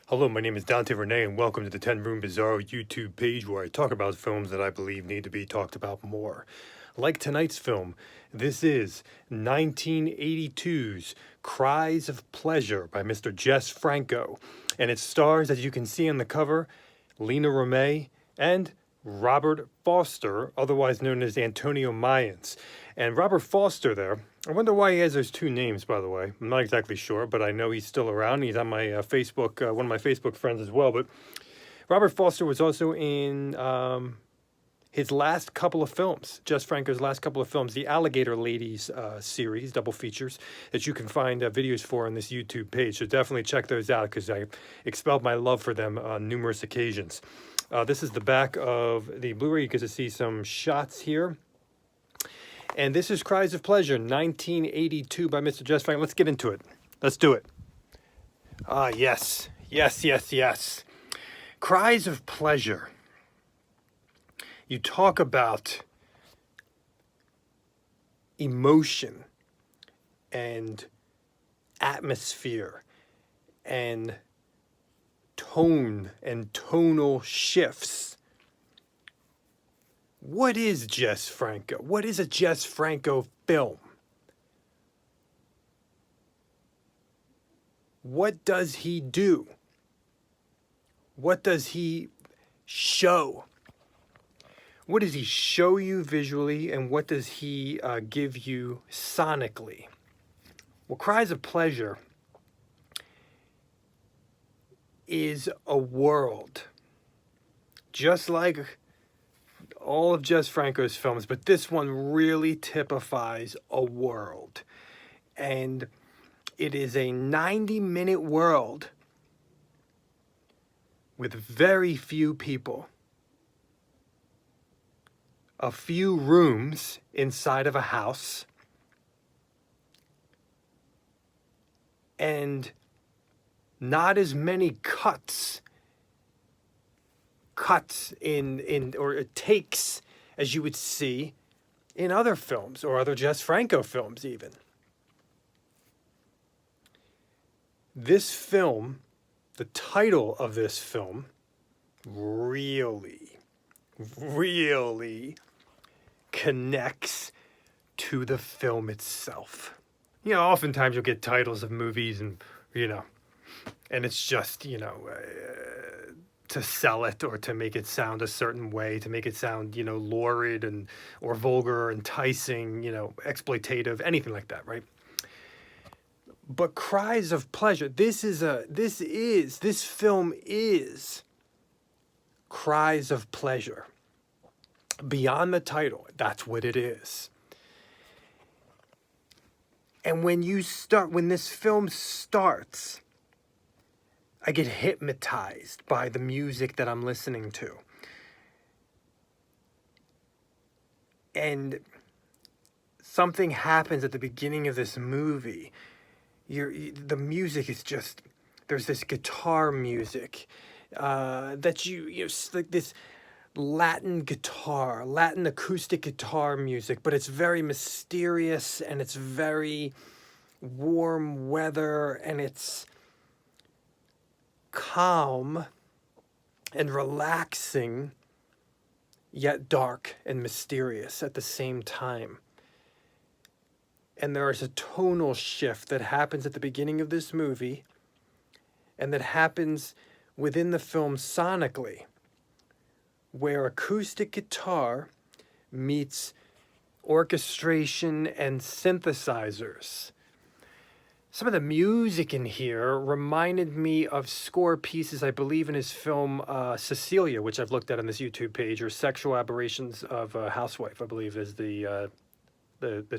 Hello, my name is Dante Renee, and welcome to the 10 Room Bizarro YouTube page where I talk about films that I believe need to be talked about more. Like tonight's film, this is 1982's Cries of Pleasure by Mr. Jess Franco, and it stars, as you can see on the cover, Lena Romay and Robert Foster, otherwise known as Antonio Mayans. And Robert Foster there, I wonder why he has those two names, by the way. I'm not exactly sure, but I know he's still around. He's on my Facebook, one of my Facebook friends as well. But Robert Foster was also in his last couple of films, Jess Franco's last couple of films, the Alligator Ladies series, double features, that you can find videos for on this YouTube page. So definitely check those out because I expelled my love for them on numerous occasions. This is the back of the Blu-ray. You get to see some shots here. And this is Cries of Pleasure, 1982 by Mr. Jess Franco. Let's get into it. Let's do it. Yes. Cries of Pleasure. You talk about emotion and atmosphere and tone and tonal shifts. What is Jess Franco? What is a Jess Franco film? What does he do? What does he show? What does he show you visually, and what does he give you sonically? Well, Cries of Pleasure is a world, just like all of Jess Franco's films, but this one really typifies a world. And it is a 90-minute world with very few people. A few rooms inside of a house. And not as many cuts or takes as you would see in other films or other Jess Franco films even. This film, the title of this film, really connects to the film itself. You know, oftentimes you'll get titles of movies and it's just, to sell it or to make it sound a certain way, to make it sound, lurid or vulgar or enticing, exploitative, anything like that, right? But Cries of Pleasure, this film is Cries of Pleasure. Beyond the title, that's what it is. And when this film starts, I get hypnotized by the music that I'm listening to. And something happens at the beginning of this movie. The music is just, there's this guitar music that like this Latin acoustic guitar music, but it's very mysterious and it's very warm weather and it's calm and relaxing, yet dark and mysterious at the same time. And there is a tonal shift that happens at the beginning of this movie and that happens within the film sonically, where acoustic guitar meets orchestration and synthesizers. Some of the music in here reminded me of score pieces, I believe, in his film Cecilia, which I've looked at on this YouTube page, or Sexual Aberrations of a Housewife, I believe is the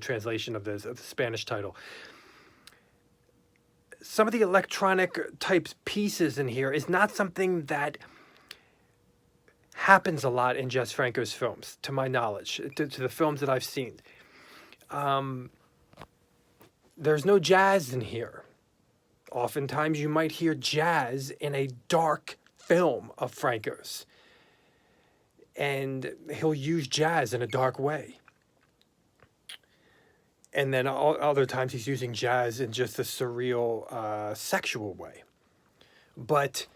translation of the Spanish title. Some of the electronic type pieces in here is not something that happens a lot in Jess Franco's films, to my knowledge, to the films that I've seen. There's no jazz in here. Oftentimes you might hear jazz in a dark film of Franco's. And he'll use jazz in a dark way. And then other times he's using jazz in just a surreal, sexual way. But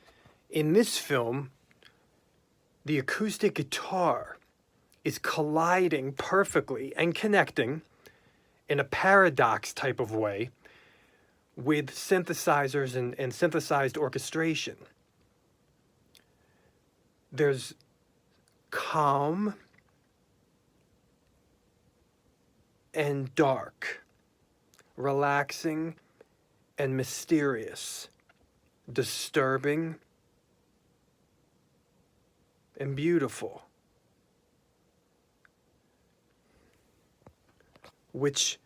In this film, the acoustic guitar is colliding perfectly and connecting in a paradox type of way with synthesizers and synthesized orchestration. There's calm and dark, relaxing and mysterious, disturbing and beautiful, which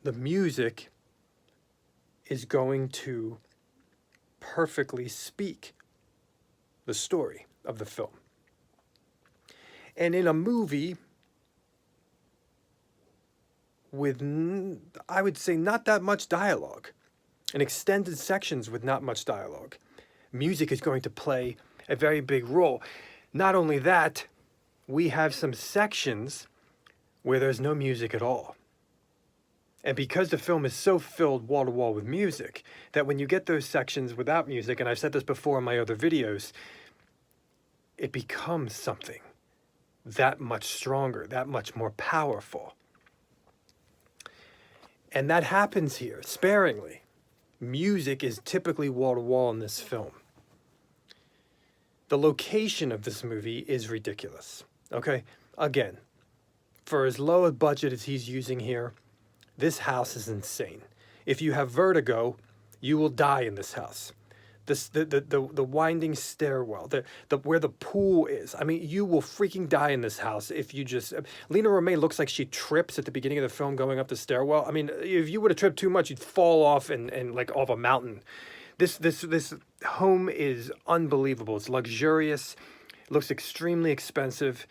the music is going to perfectly speak the story of the film. And in a movie with, I would say, not that much dialogue, and extended sections with not much dialogue, music is going to play a very big role. Not only that, we have some sections where there's no music at all. And because the film is so filled wall to wall with music, that when you get those sections without music, and I've said this before in my other videos, it becomes something that much stronger, that much more powerful. And that happens here, sparingly. Music is typically wall to wall in this film. The location of this movie is ridiculous. Okay? Again, for as low a budget as he's using here, this house is insane. If you have vertigo, you will die in this house. The winding stairwell, where the pool is. I mean, you will freaking die in this house if you just... Lina Romay looks like she trips at the beginning of the film going up the stairwell. I mean, if you would have tripped too much, you'd fall off and like off a mountain. This home is unbelievable. It's luxurious. It looks extremely expensive.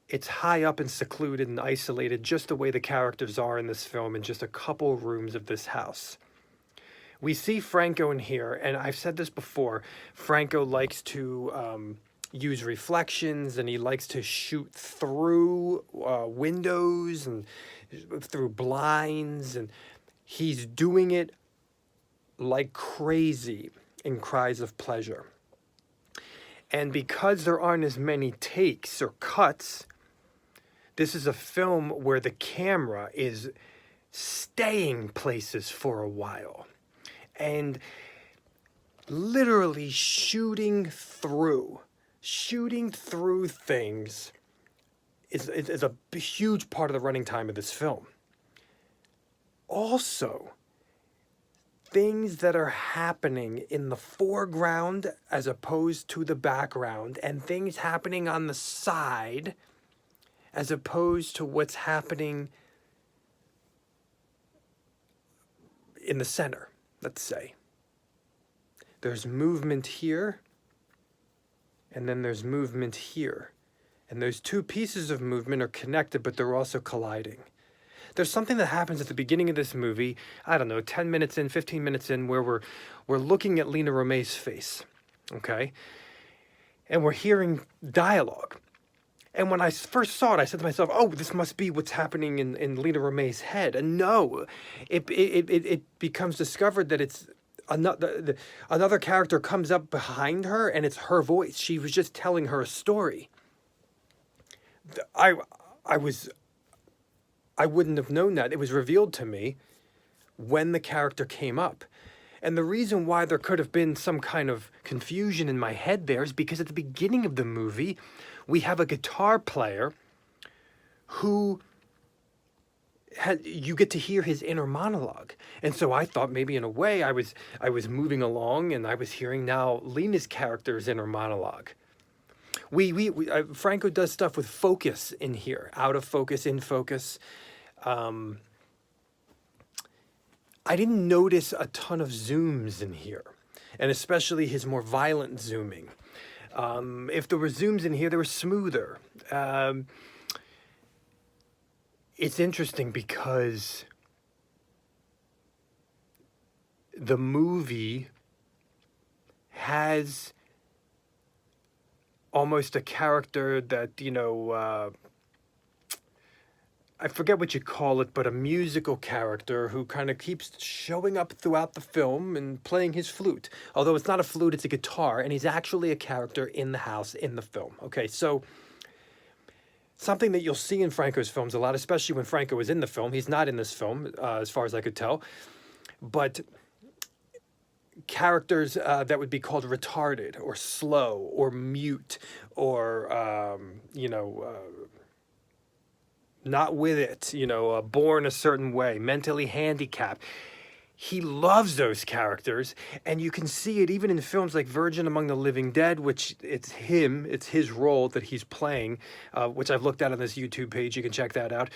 It's high up and secluded and isolated, just the way the characters are in this film, in just a couple rooms of this house. We see Franco in here, and I've said this before, Franco likes to use reflections, and he likes to shoot through windows and through blinds, and he's doing it like crazy in Cries of Pleasure. And because there aren't as many takes or cuts, this is a film where the camera is staying places for a while and literally shooting through things is a huge part of the running time of this film. Also, things that are happening in the foreground as opposed to the background, and things happening on the side as opposed to what's happening in the center, let's say. There's movement here, and then there's movement here. And those two pieces of movement are connected, but they're also colliding. There's something that happens at the beginning of this movie, I don't know, 10 minutes in, 15 minutes in, where we're looking at Lina Romay's face, okay? And we're hearing dialogue. And when I first saw it, I said to myself, oh, this must be what's happening in Lina Romay's head. And no, it becomes discovered that it's another character comes up behind her, and it's her voice. She was just telling her a story. I wouldn't have known that. It was revealed to me when the character came up. And the reason why there could have been some kind of confusion in my head there is because at the beginning of the movie, we have a guitar player who you get to hear his inner monologue. And so I thought maybe in a way I was moving along and I was hearing now Lena's character's inner monologue. Franco does stuff with focus in here, out of focus, in focus. I didn't notice a ton of zooms in here, and especially his more violent zooming. If there were zooms in here, they were smoother. It's interesting because the movie has almost a character that, I forget what you call it, but a musical character who kind of keeps showing up throughout the film and playing his flute. Although it's not a flute, it's a guitar, and he's actually a character in the house in the film. Okay, so something that you'll see in Franco's films a lot, especially when Franco was in the film. He's not in this film, as far as I could tell, but characters that would be called retarded or slow or mute or, not with it, born a certain way, mentally handicapped. He loves those characters, and you can see it even in films like Virgin Among the Living Dead, which it's his role that he's playing, which I've looked at on this YouTube page. You can check that out.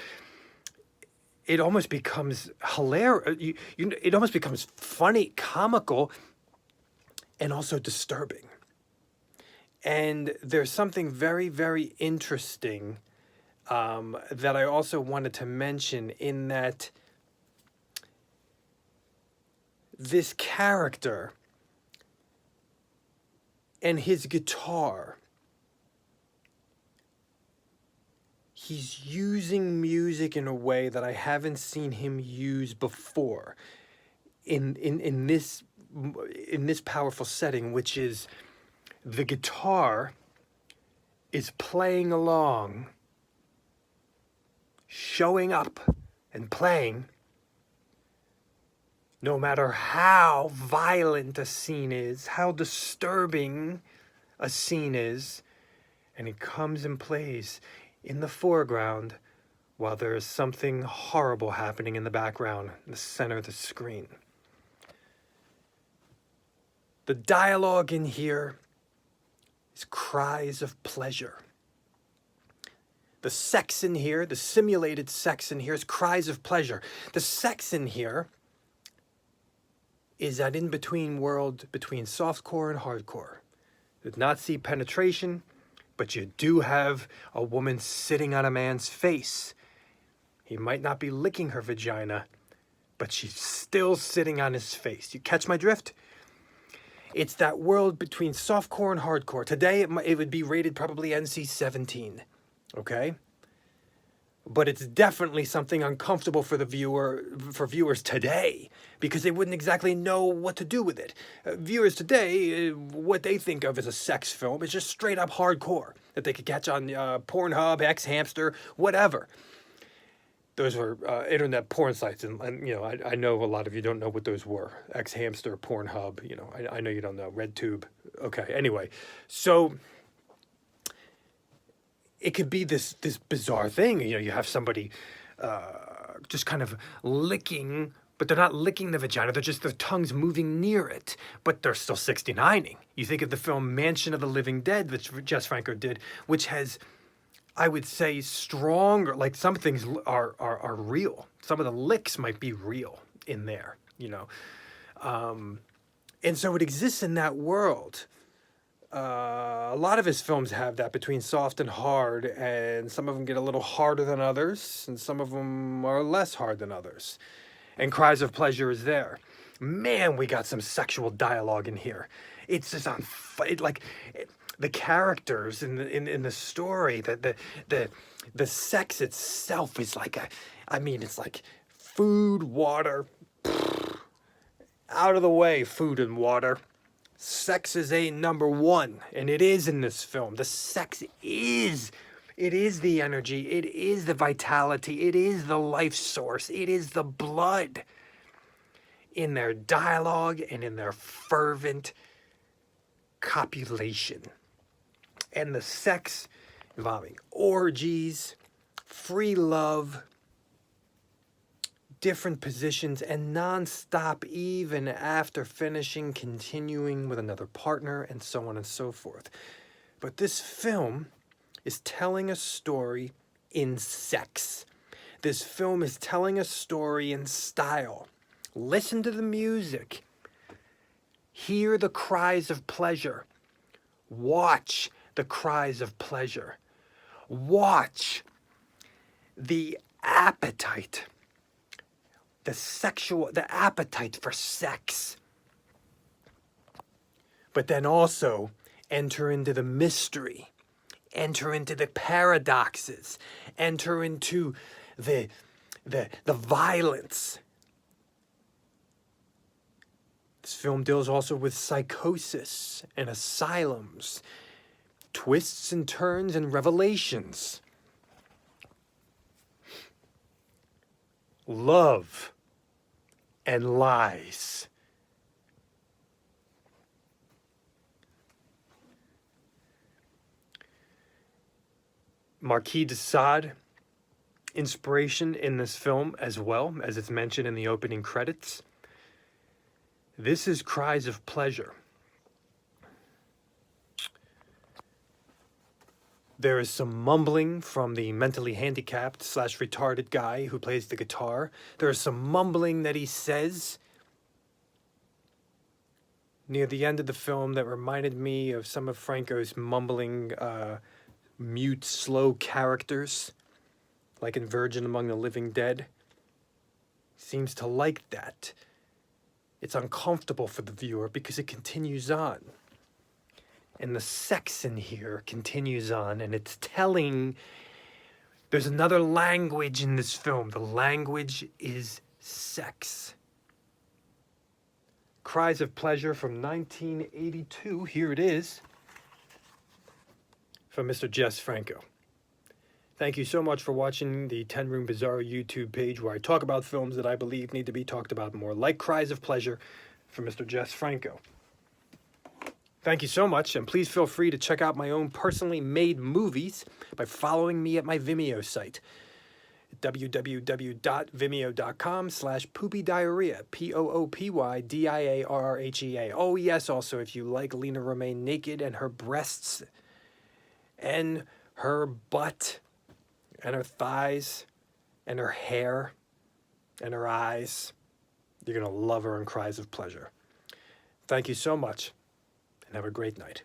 It almost becomes hilarious. It almost becomes funny, comical, and also disturbing. And there's something very, very interesting that I also wanted to mention, in that this character and his guitar, he's using music in a way that I haven't seen him use before in this powerful setting, which is the guitar is playing along, showing up and playing, no matter how violent a scene is, how disturbing a scene is, and it comes and plays in the foreground while there is something horrible happening in the background, in the center of the screen. The dialogue in here is cries of pleasure. The sex in here, the simulated sex in here, is cries of pleasure. The sex in here is that in-between world between softcore and hardcore. Did not see penetration, but you do have a woman sitting on a man's face. He might not be licking her vagina, but she's still sitting on his face. You catch my drift? It's that world between softcore and hardcore. Today, it would be rated probably NC-17. Okay, but it's definitely something uncomfortable for viewers today, because they wouldn't exactly know what to do with it. Viewers today, what they think of as a sex film is just straight up hardcore that they could catch on Pornhub, Xhamster, whatever. Those were internet porn sites, and I know a lot of you don't know what those were. Xhamster, Pornhub, I know you don't know. RedTube. Okay, anyway, so it could be this bizarre thing. You have somebody just kind of licking, but they're not licking the vagina. They're just, their tongue's moving near it, but they're still 69ing. You think of the film Mansion of the Living Dead, which Jess Franco did, which has, I would say, stronger, like some things are real. Some of the licks might be real in there, and so it exists in that world. A lot of his films have that between soft and hard, and some of them get a little harder than others, and some of them are less hard than others. And Cries of Pleasure is there. Man, we got some sexual dialogue in here. It's just the characters in the story, the sex itself is it's like food, water, out of the way, food and water. Sex is number one, and it is in this film. The sex is the energy, it is the vitality, it is the life source, it is the blood in their dialogue and in their fervent copulation. And the sex involving orgies, free love, different positions, and non-stop even after finishing, continuing with another partner, and so on and so forth. But this film is telling a story in sex. This film is telling a story in style. Listen to the music. Hear the cries of pleasure. Watch the cries of pleasure. Watch the appetite. The appetite for sex. But then also enter into the mystery, enter into the paradoxes, enter into the violence. This film deals also with psychosis and asylums, twists and turns and revelations, love and lies. Marquis de Sade inspiration in this film as well, as it's mentioned in the opening credits. This is Cries of Pleasure. There is some mumbling from the mentally handicapped / retarded guy who plays the guitar. There is some mumbling that he says near the end of the film that reminded me of some of Franco's mumbling, mute, slow characters, like in Virgin Among the Living Dead. Seems to like that. It's uncomfortable for the viewer because it continues on. And the sex in here continues on, and it's telling. There's another language in this film. The language is sex. Cries of Pleasure from 1982. Here it is from Mr. Jess Franco. Thank you so much for watching the 10 Room Bizarro YouTube page, where I talk about films that I believe need to be talked about more, like Cries of Pleasure from Mr. Jess Franco. Thank you so much, and please feel free to check out my own personally made movies by following me at my Vimeo site, www.vimeo.com/poopydiarrhea, POOPYDIARRHEA. Oh yes, also if you like Lena Romain naked and her breasts and her butt and her thighs and her hair and her eyes, you're going to love her in Cries of Pleasure. Thank you so much, and have a great night.